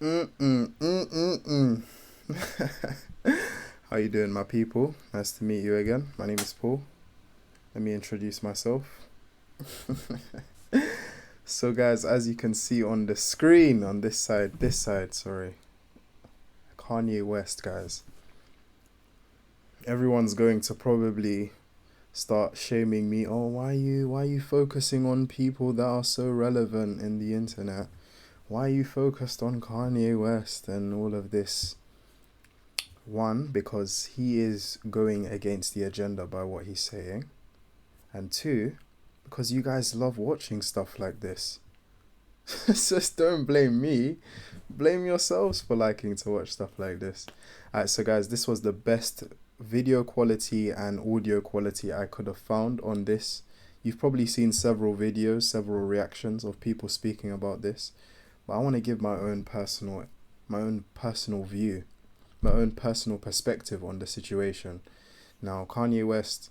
How you doing, my people? Nice to meet you again. My name is Paul. Let me introduce myself. So, guys, as you can see on the screen, on this side, sorry, Kanye West, guys. Everyone's going to probably start shaming me. Oh, why are you focusing on people that are so relevant in the internet? Why are you focused on Kanye West and all of this? One, because he is going against the agenda by what he's saying. And two, because you guys love watching stuff like this. Just don't blame me. Blame yourselves for liking to watch stuff like this. Alright, so guys, this was the best video quality and audio quality I could have found on this. You've probably seen several videos, several reactions of people speaking about this. But I want to give my own personal view, my own personal perspective on the situation. Now, Kanye West,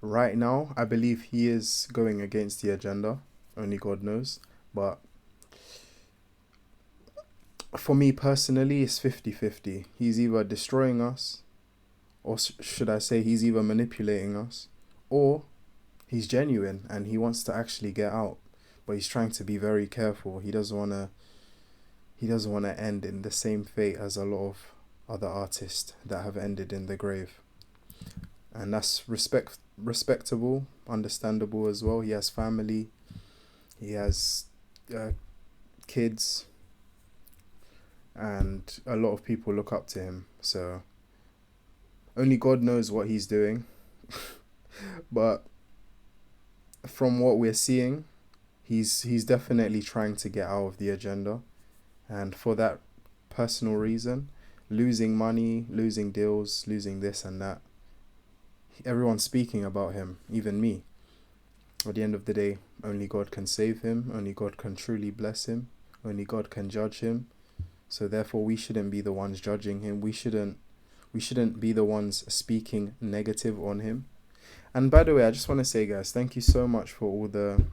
right now, I believe he is going against the agenda. Only God knows. But for me personally, it's 50-50. He's either destroying us, or should I say he's either manipulating us, or he's genuine and he wants to actually get out. But he's trying to be very careful. He doesn't want to end in the same fate as a lot of other artists that have ended in the grave. And that's respectable, understandable as well. He has family. He has kids. And a lot of people look up to him. So only God knows what he's doing. But from what we're seeing, he's definitely trying to get out of the agenda. And for that personal reason, losing money, losing deals, losing this and that, everyone's speaking about him, even me. At the end of the day, only God can save him, only God can truly bless him, only God can judge him. So therefore we shouldn't be the ones judging him. We shouldn't be the ones speaking negative on him. And by the way, I just want to say, guys, thank you so much for all the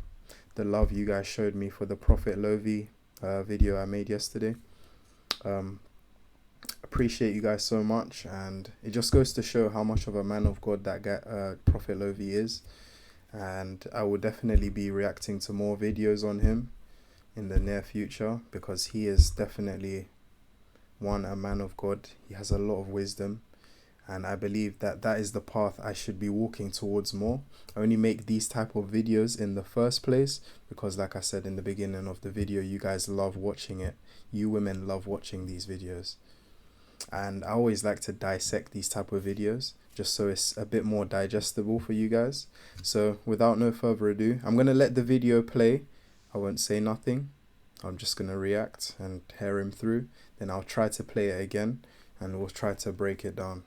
love you guys showed me for the Prophet Lovi video I made yesterday. Appreciate you guys so much, and it just goes to show how much of a man of God that Prophet Lovi is. And I will definitely be reacting to more videos on him in the near future, because he is definitely a man of God. He has a lot of wisdom, and I believe that is the path I should be walking towards more. I only make these type of videos in the first place because, like I said in the beginning of the video, you guys love watching it. You women love watching these videos. And I always like to dissect these type of videos just so it's a bit more digestible for you guys. So without no further ado, I'm going to let the video play. I won't say nothing. I'm just going to react and hear him through. Then I'll try to play it again and we'll try to break it down.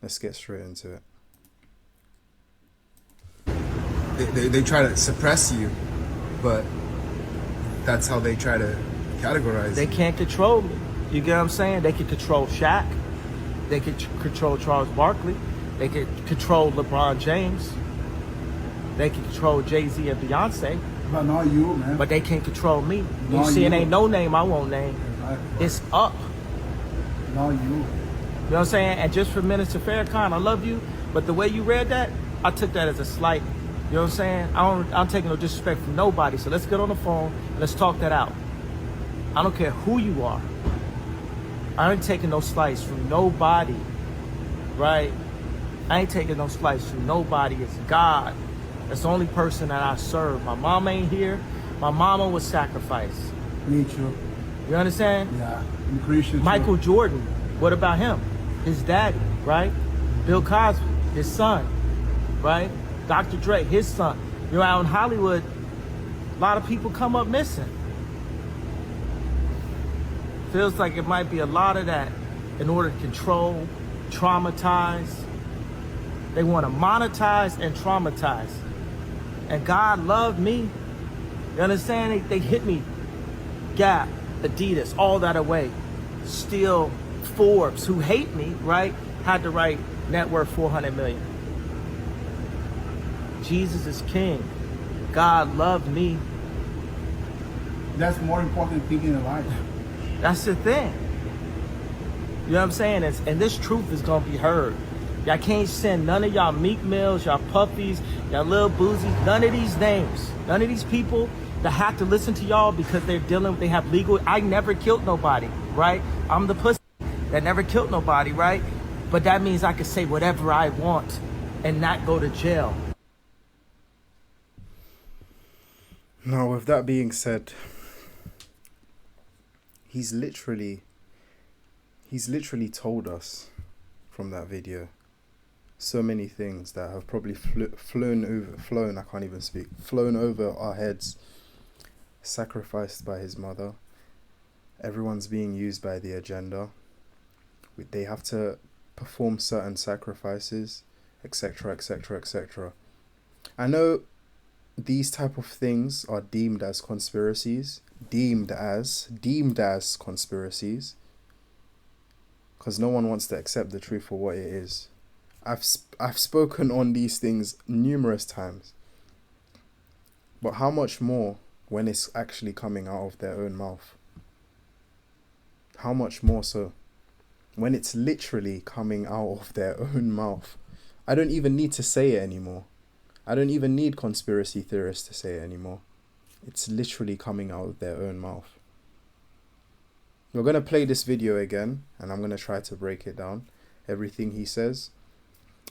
Let's get straight into it. They try to suppress you, but that's how they try to categorize They you. can't control me. You get what I'm saying? They can control Shaq. They can control Charles Barkley. They can control LeBron James. They can control Jay-Z and Beyonce. But not you, man. But they can't control me. You Not see, it you. ain't no name I won't name. Exactly. It's up. Not you. You know what I'm saying? And just for Minister Farrakhan, I love you, but the way you read that, I took that as a slight. You know what I'm saying? I'm taking no disrespect from nobody. So let's get on the phone and let's talk that out. I don't care who you are. I ain't taking no slice from nobody, right? I ain't taking no slice from nobody. It's God. That's the only person that I serve. My mom ain't here. My mama was sacrificed. Me too. You understand? Yeah. I'm Christian too. Michael Jordan, what about him? His daddy, right? Bill Cosby, his son, right? Dr. Dre, his son. You know, out in Hollywood, a lot of people come up missing. Feels like it might be a lot of that in order to control, traumatize. They want to monetize and traumatize. And God loved me. You understand? They hit me. Gap, Adidas, all that away. Still, Forbes, who hate me, right, had to write net worth 400 million. Jesus is king. God loved me. That's more important thing in life. That's the thing. You know what I'm saying? And this truth is gonna be heard. Y'all can't send none of y'all Meek Mills, y'all Puffies, y'all Lil Boozy, none of these names, none of these people that have to listen to y'all because they have legal. I never killed nobody, right? I'm the pussy that never killed nobody, right? But that means I can say whatever I want and not go to jail. Now, with that being said, he's literally told us from that video so many things that have probably flown over our heads. Sacrificed by his mother. Everyone's being used by the agenda. They have to perform certain sacrifices, etc., etc., etc. I know these type of things are deemed as conspiracies, deemed as conspiracies, because no one wants to accept the truth for what it is. I've spoken on these things numerous times, but how much more when it's actually coming out of their own mouth? How much more so when it's literally coming out of their own mouth? I don't even need to say it anymore. I don't even need conspiracy theorists to say it anymore. It's literally coming out of their own mouth. We're going to play this video again, and I'm going to try to break it down, everything he says.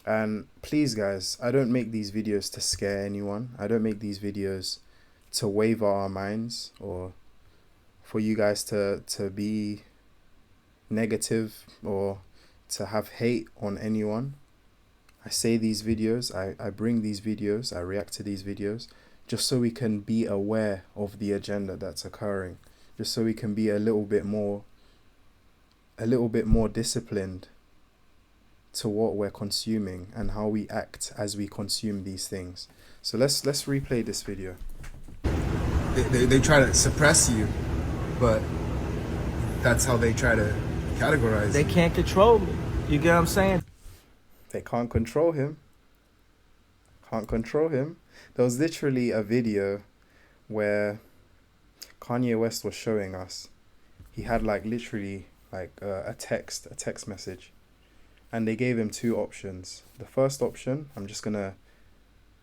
And please, guys, I don't make these videos to scare anyone. I don't make these videos to waver our minds or for you guys to be negative or to have hate on anyone. I say these videos, I bring these videos, I react to these videos just so we can be aware of the agenda that's occurring, just so we can be a little bit more disciplined to what we're consuming and how we act as we consume these things. So let's replay this video. They try to suppress you, but that's how they try to categorize They you. can't control me. You get what I'm saying? They can't control him. There was literally a video where Kanye West was showing us. He had literally a text message, and they gave him two options. The first option, I'm just gonna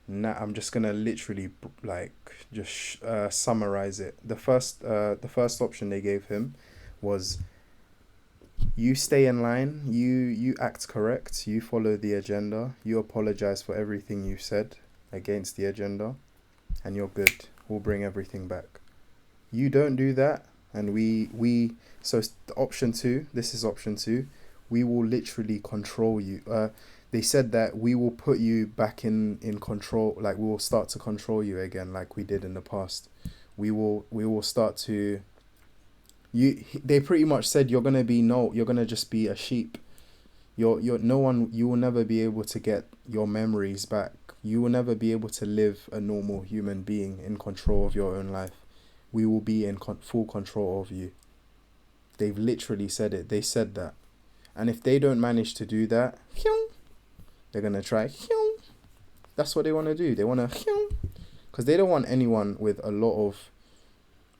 literally summarize it. The first option they gave him was, you stay in line, you act correct, you follow the agenda, you apologize for everything you said against the agenda, and you're good. We'll bring everything back. You don't do that, and so option two, this is option two, we will literally control you. They said that we will put you back in control, we will start to control you again like we did in the past. We will start to, they pretty much said you're gonna just be a sheep. You will never be able to get your memories back. You will never be able to live a normal human being in control of your own life. We will be in full control of you. They've literally said it. They said that. And if they don't manage to do that, they're going to try. That's what they want to do. They want to, because they don't want anyone with a lot of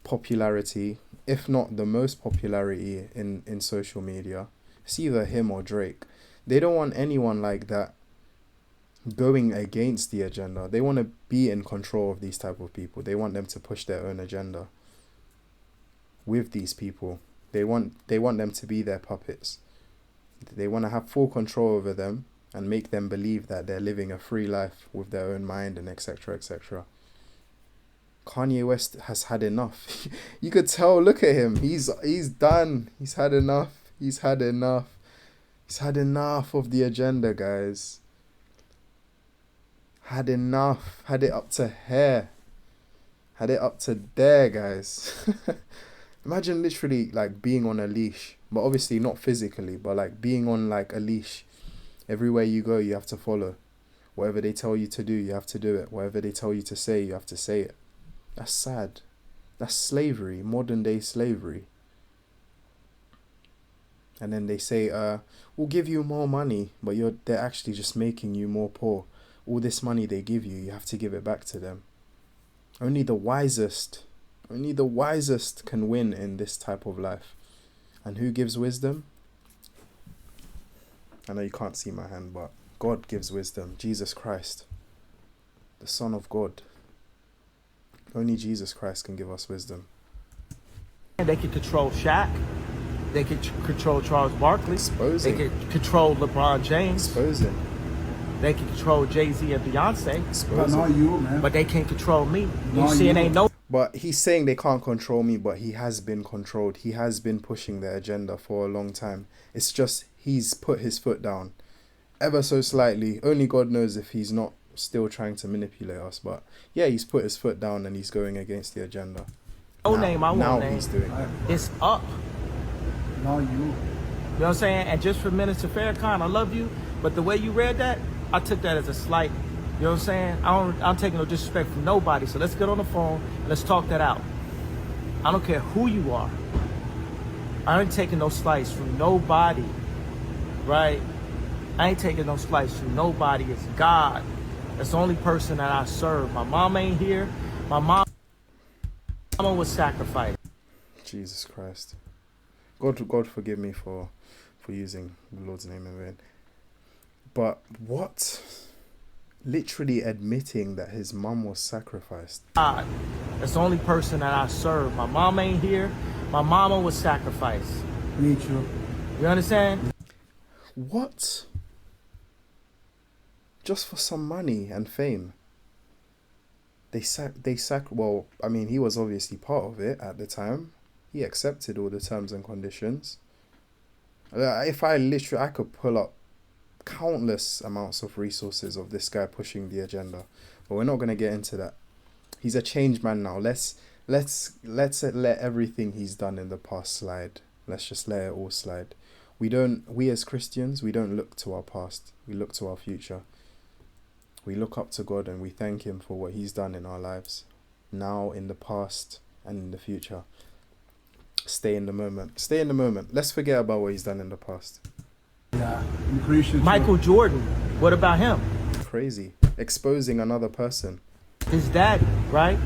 popularity, if not the most popularity in social media. It's either him or Drake. They don't want anyone like that going against the agenda. They want to be in control of these type of people. They want them to push their own agenda with these people. They want them to be their puppets. They want to have full control over them and make them believe that they're living a free life with their own mind and etc. etc. Kanye West has had enough. You could tell, look at him. He's done. He's had enough. He's had enough. He's had enough of the agenda, guys. Had enough. Had it up to here. Had it up to there, guys. Imagine literally being on a leash, but obviously not physically, but being on a leash. Everywhere you go, you have to follow. Whatever they tell you to do, you have to do it. Whatever they tell you to say, you have to say it. That's sad. That's slavery, modern day slavery. And then they say, we'll give you more money, but they're actually just making you more poor. All this money they give you, you have to give it back to them. Only the wisest can win in this type of life. And who gives wisdom? I know you can't see my hand, but God gives wisdom. Jesus Christ, the Son of God. Only Jesus Christ can give us wisdom. They can control Shaq. They can control Charles Barkley. Exposing. They can control LeBron James. Exposing. They can control Jay-Z and Beyonce. But not you, man. But they can't control me. You Not see, it you. ain't no. But he's saying they can't control me, but he has been controlled. He has been pushing their agenda for a long time. It's just he's put his foot down ever so slightly. Only God knows if he's not still trying to manipulate us. But yeah, he's put his foot down and he's going against the agenda. No name, I Now won't name. he's doing it. It's up. Not you. You know what I'm saying? And just for Minister Farrakhan, I love you, but the way you read that, I took that as a slight. You know what I'm saying? I'm taking no disrespect from nobody. So let's get on the phone and let's talk that out. I don't care who you are. I ain't taking no slights from nobody, right? I ain't taking no slights from nobody. It's God. That's the only person that I serve. My mom ain't here. My mama was sacrificed. Jesus Christ. God forgive me for using the Lord's name in vain. But what? Literally admitting that his mum was sacrificed. God. That's the only person that I serve. My mom ain't here. My mama was sacrificed. Me too. You understand? What? Just for some money and fame. Well, I mean, he was obviously part of it at the time. He accepted all the terms and conditions. If I could pull up countless amounts of resources of this guy pushing the agenda, but we're not going to get into that. He's a changed man now. Let's let everything he's done in the past slide. Let's just let it all slide. We as Christians, we don't look to our past. We look to our future. We look up to God and we thank him for what he's done in our lives, now, in the past, and in the future. Stay in the moment. Stay in the moment. Let's forget about what he's done in the past. Yeah. I'm Christian. Michael too. Jordan. What about him? Crazy. Exposing another person. His daddy, right?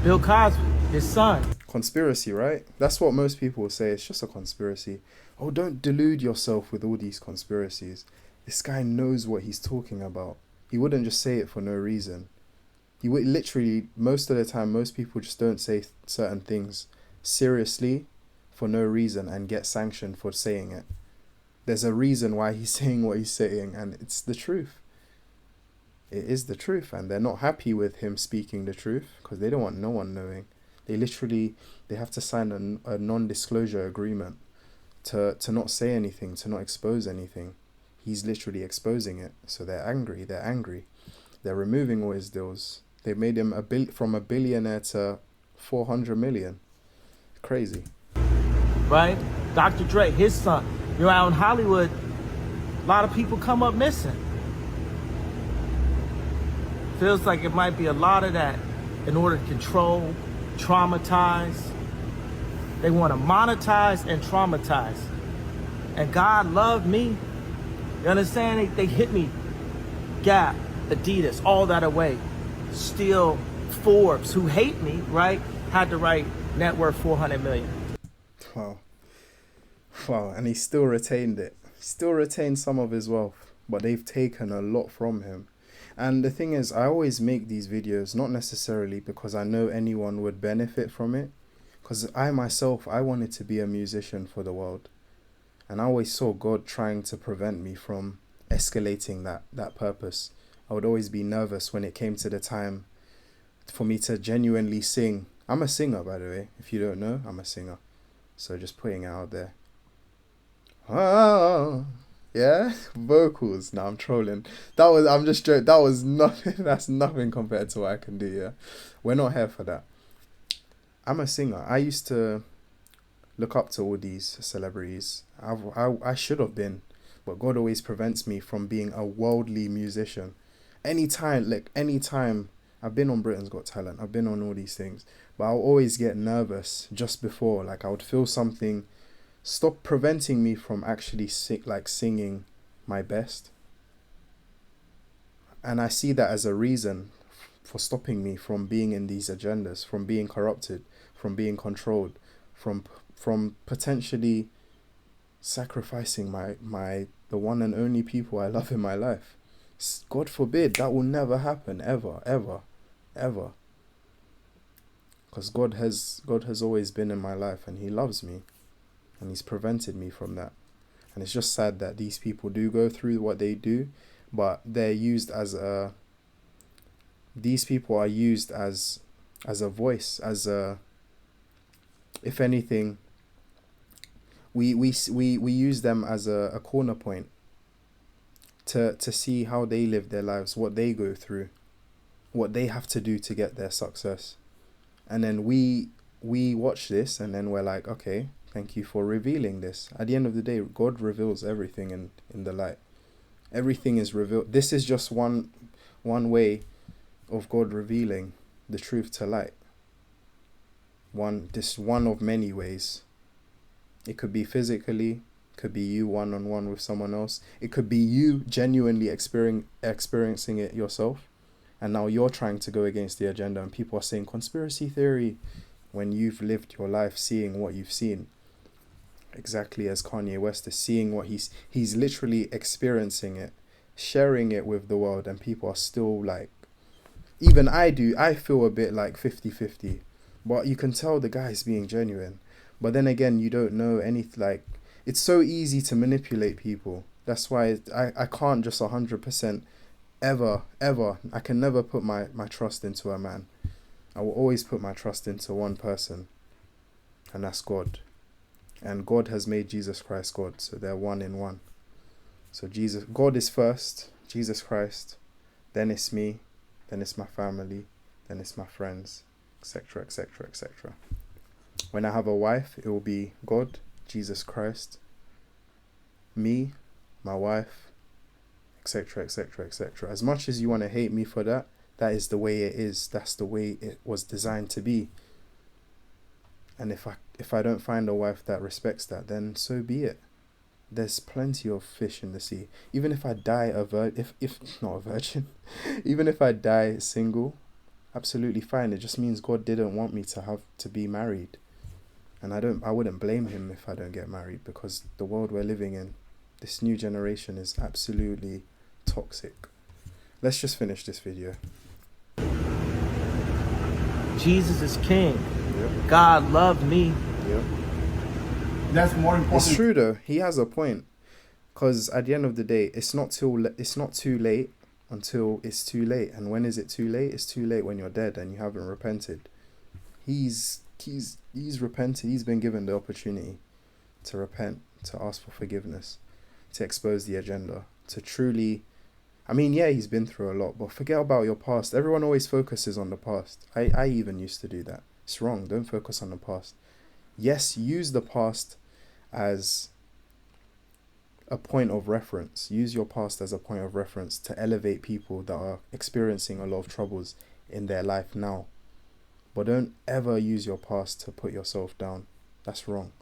Bill Cosby, his son. Conspiracy, right? That's what most people will say. It's just a conspiracy. Oh, don't delude yourself with all these conspiracies. This guy knows what he's talking about. He wouldn't just say it for no reason. He would literally, most of the time, most people just don't say certain things seriously for no reason and get sanctioned for saying it. There's a reason why he's saying what he's saying, and it's the truth. It is the truth, and they're not happy with him speaking the truth because they don't want no one knowing. They have to sign a non-disclosure agreement to not say anything, to not expose anything. He's literally exposing it, so they're angry. They're removing all his deals. They made him from a billionaire to 400 million. Crazy. Right? Dr. Dre, his son. You know, out in Hollywood, a lot of people come up missing. Feels like it might be a lot of that in order to control, traumatize. They want to monetize and traumatize. And God loved me. You understand? They hit me. Gap, Adidas, all that away. Still, Forbes, who hate me, right, had to write net worth 400 million. Wow, and he still retained it. Still retained some of his wealth, but they've taken a lot from him. And the thing is, I always make these videos not necessarily because I know anyone would benefit from it, because I myself, I wanted to be a musician for the world. And I always saw God trying to prevent me from escalating that purpose. I would always be nervous when it came to the time for me to genuinely sing. I'm a singer, by the way. If you don't know, I'm a singer. So just putting it out there. Oh, yeah, vocals. No, I'm trolling. I'm just joking. That was nothing. That's nothing compared to what I can do. Yeah, we're not here for that. I'm a singer. I used to look up to all these celebrities. I should have been, but God always prevents me from being a worldly musician. Anytime I've been on Britain's Got Talent, I've been on all these things, but I'll always get nervous just before. Like I would feel something stop preventing me from actually singing my best. And I see that as a reason for stopping me from being in these agendas, from being corrupted, from being controlled, from potentially sacrificing the one and only people I love in my life. God forbid, that will never happen, ever, ever, ever. Because God has always been in my life, and he loves me, and he's prevented me from that. And it's just sad that these people do go through what they do, but they're used as these people are used as a voice, if anything, we use them as a corner point to see how they live their lives, what they go through, what they have to do to get their success. And then we watch this, and then we're like, okay, thank you for revealing this. At the end of the day, God reveals everything in the light. Everything is revealed. This is just one way of God revealing the truth to light. This one of many ways. It could be physically, could be you one-on-one with someone else. It could be you genuinely experiencing it yourself, and now you're trying to go against the agenda, and people are saying conspiracy theory when you've lived your life seeing what you've seen. Exactly as Kanye West is seeing what he's literally experiencing it, sharing it with the world, and people are still like, even I feel a bit like 50-50, but you can tell the guy's being genuine. But then again, you don't know anything. Like, it's so easy to manipulate people. That's why I can't just 100% ever, I can never put my trust into a man. I will always put my trust into one person, and that's God. And God has made Jesus Christ God, so they're one in one. So God is first, Jesus Christ, then it's me, then it's my family, then it's my friends, etc., etc., etc. When I have a wife, it will be God, Jesus Christ, me, my wife, etc., etc., etc. As much as you want to hate me for that, that is the way it is. That's the way it was designed to be. And if I don't find a wife that respects that, then so be it. There's plenty of fish in the sea. Even if I die if not a virgin, even if I die single, absolutely fine. It just means God didn't want me to be married. And I wouldn't blame him if I don't get married, because the world we're living in, this new generation, is absolutely toxic. Let's just finish this video. Jesus is king. Yep. God loved me. Yep. That's more important. It's true though. He has a point, because at the end of the day, it's not too late until it's too late. And when is it too late? It's too late when you're dead and you haven't repented. He's repented. He's been given the opportunity to repent, to ask for forgiveness, to expose the agenda, to truly, I mean, yeah, he's been through a lot, but forget about your past. Everyone always focuses on the past. I even used to do that. It's wrong. Don't focus on the past. Yes, use the past as a point of reference. Use your past as a point of reference to elevate people that are experiencing a lot of troubles in their life now. But don't ever use your past to put yourself down. That's wrong.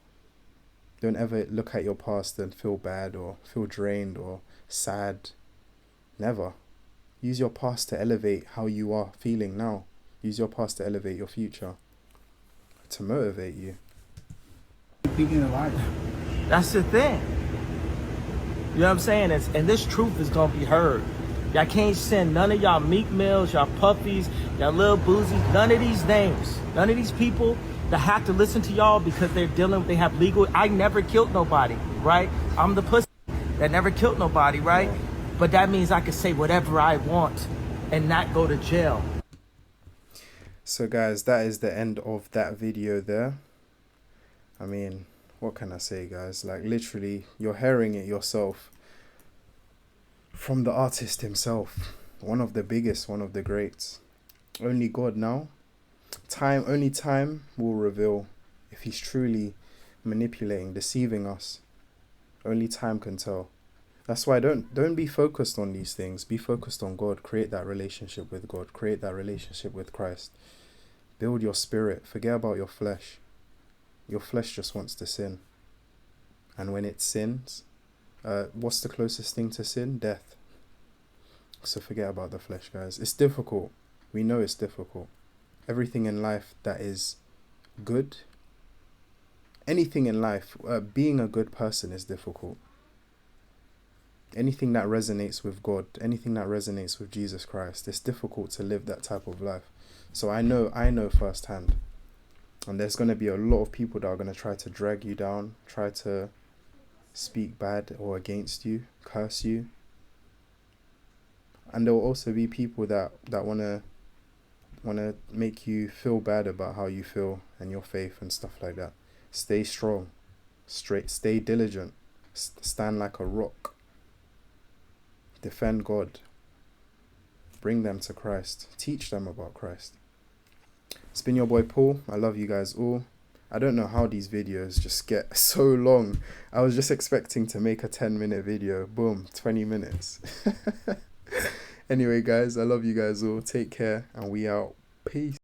Don't ever look at your past and feel bad or feel drained or sad. Never. Use your past to elevate how you are feeling now. Use your past to elevate your future, to motivate you. Thinking alike. That's the thing. You know what I'm saying? And this truth is going to be heard. Y'all can't send none of y'all Meek Mills, y'all Puffies, y'all Lil Boozies, none of these names, none of these people that have to listen to y'all because they have legal. I never killed nobody, right? I'm the pussy that never killed nobody, right? Yeah. But that means I can say whatever I want and not go to jail. So guys, that is the end of that video there. I mean, what can I say, guys? Like, literally, you're hearing it yourself from the artist himself. One of the biggest, one of the greats. Only God now. Only time will reveal if he's truly manipulating, deceiving us. Only time can tell. That's why don't be focused on these things. Be focused on God. Create that relationship with God. Create that relationship with Christ. Build your spirit. Forget about your flesh. Your flesh just wants to sin. And when it sins, what's the closest thing to sin? Death. So forget about the flesh, guys. It's difficult. We know it's difficult. Everything in life that is good, anything in life, being a good person is difficult. Anything that resonates with God, anything that resonates with Jesus Christ, it's difficult to live that type of life. So I know firsthand. And there's going to be a lot of people that are going to try to drag you down, try to speak bad or against you, curse you. And there will also be people that want to make you feel bad about how you feel and your faith and stuff like that. Stay strong, stay diligent, stand like a rock. Defend God. Bring them to Christ. Teach them about Christ. It's been your boy Paul. I love you guys all. I don't know how these videos just get so long. I was just expecting to make a 10-minute video. Boom, 20 minutes. Anyway, guys, I love you guys all. Take care, and we out. Peace.